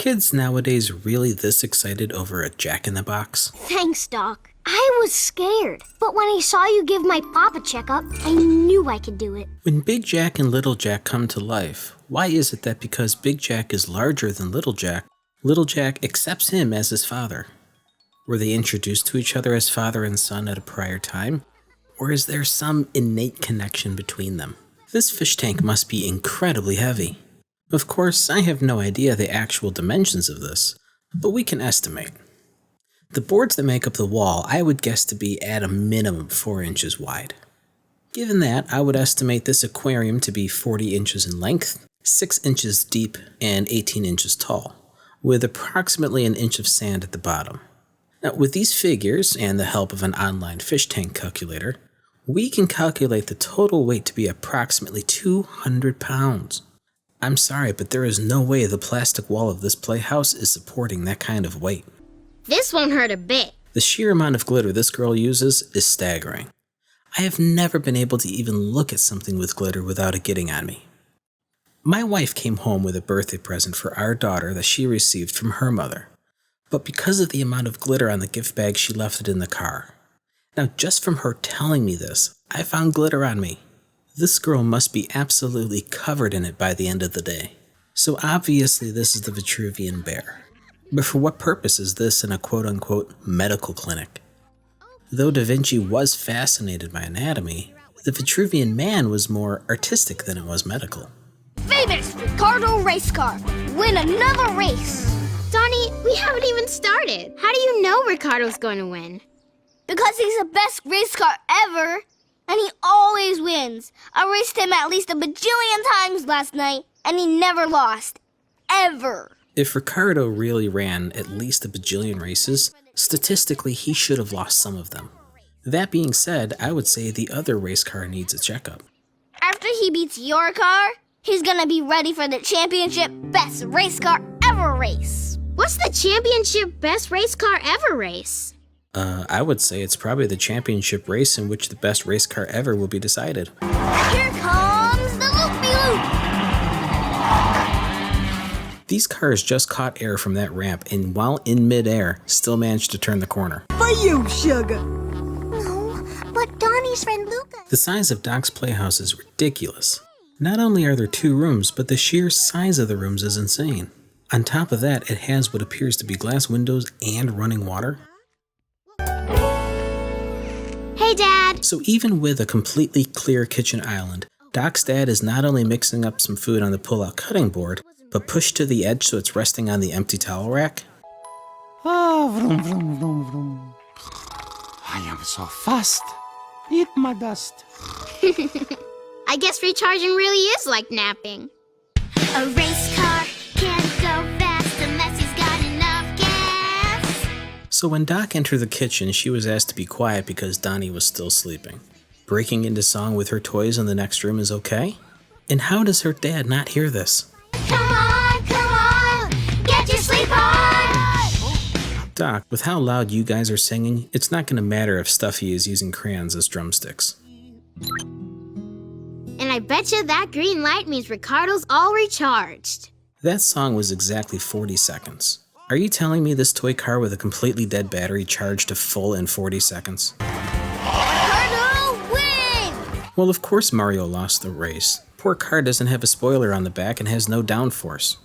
kids nowadays really this excited over a Jack-in-the-Box? Thanks, Doc. I was scared, but when I saw you give my pop a checkup, I knew I could do it. When Big Jack and Little Jack come to life, why is it that because Big Jack is larger than Little Jack accepts him as his father? Were they introduced to each other as father and son at a prior time? Or is there some innate connection between them? This fish tank must be incredibly heavy. Of course, I have no idea the actual dimensions of this, but we can estimate. The boards that make up the wall I would guess to be at a minimum 4 inches wide. Given that, I would estimate this aquarium to be 40 inches in length, 6 inches deep, and 18 inches tall, with approximately an inch of sand at the bottom. Now, with these figures and the help of an online fish tank calculator, we can calculate the total weight to be approximately 200 pounds. I'm sorry, but there is no way the plastic wall of this playhouse is supporting that kind of weight. This won't hurt a bit. The sheer amount of glitter this girl uses is staggering. I have never been able to even look at something with glitter without it getting on me. My wife came home with a birthday present for our daughter that she received from her mother. But because of the amount of glitter on the gift bag, she left it in the car. Now, just from her telling me this, I found glitter on me. This girl must be absolutely covered in it by the end of the day. So obviously this is the Vitruvian bear. But for what purpose is this in a quote-unquote medical clinic? Though Da Vinci was fascinated by anatomy, the Vitruvian man was more artistic than it was medical. Famous Ricardo race car. Win another race. Donnie, we haven't even started. How do you know Ricardo's going to win? Because he's the best race car ever. And he always wins. I raced him at least a bajillion times last night, and he never lost. Ever. If Ricardo really ran at least a bajillion races, statistically he should have lost some of them. That being said, I would say the other race car needs a checkup. After he beats your car, he's gonna be ready for the championship best race car ever race. What's the championship best race car ever race? I would say it's probably the championship race in which the best race car ever will be decided. Here comes the loop-de-loop! These cars just caught air from that ramp and while in midair, still managed to turn the corner. For you, sugar. No, but Donnie's friend Lucas. The size of Doc's Playhouse is ridiculous. Not only are there 2 rooms, but the sheer size of the rooms is insane. On top of that, it has what appears to be glass windows and running water. Hey, Dad. So even with a completely clear kitchen island, Doc's dad is not only mixing up some food on the pull-out cutting board, but pushed to the edge so it's resting on the empty towel rack. Vroom, vroom, vroom, vroom. I am so fast. Eat my dust. I guess recharging really is like napping. A race car can't go fast unless he's got enough gas. So when Doc entered the kitchen, she was asked to be quiet because Donnie was still sleeping. Breaking into song with her toys in the next room is okay? And how does her dad not hear this? Come on, get your sleep on! Doc, with how loud you guys are singing, it's not going to matter if Stuffy is using crayons as drumsticks. And I betcha that green light means Ricardo's all recharged. That song was exactly 40 seconds. Are you telling me this toy car with a completely dead battery charged to full in 40 seconds? Ricardo, win! Well, of course Mario lost the race. Poor car doesn't have a spoiler on the back and has no downforce.